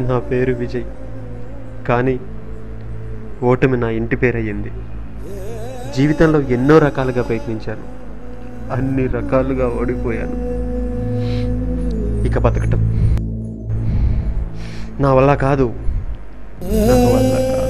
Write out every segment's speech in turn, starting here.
నా పేరు విజయ్, కానీ ఓటమి నా ఇంటి పేరయ్యింది. జీవితంలో ఎన్నో రకాలుగా ప్రయత్నించాను, అన్ని రకాలుగా ఓడిపోయాను. ఇక బతకటం నా వల్ల కాదు, నా వల్ల కాదు.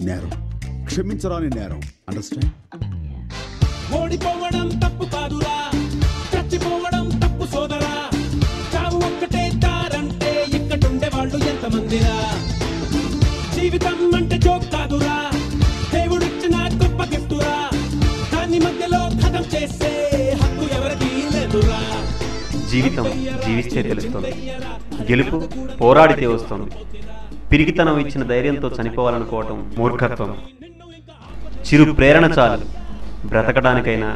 నేరం, క్షమించరాని నేరం. అండర్స్టాండ్? ఓడిపోవడం తప్పు కాదురా, చచ్చిపోవడం తప్పు సోదరా. చావు ఒక్కటే దారంటే ఇక్కడుండే వాళ్ళు ఎంతమందిరా. జీవితం అంటే జోక్ కాదురా, దేవుడిచ్చిన గొప్ప గిఫ్టురా. దాన్ని మధ్యలో ఖతం చేసే హక్కు ఎవరికీ లేదురా. జీవితం జీవిస్తే తెలుస్తుంది, గెలుపు పోరాడితే వస్తుంది. పిరికితనం ఇచ్చిన ధైర్యంతో చనిపోవాలనుకోవటం మూర్ఖత్వం. చిరు ప్రేరణ చాలు బ్రతకడానికైనా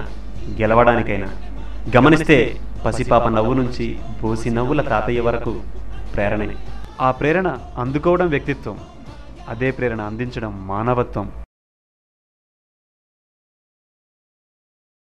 గెలవడానికైనా. గమనిస్తే పసిపాప నవ్వు నుంచి బోసి నవ్వుల తాతయ్య వరకు ప్రేరణే. ఆ ప్రేరణ అందుకోవడం వ్యక్తిత్వం, అదే ప్రేరణ అందించడం మానవత్వం.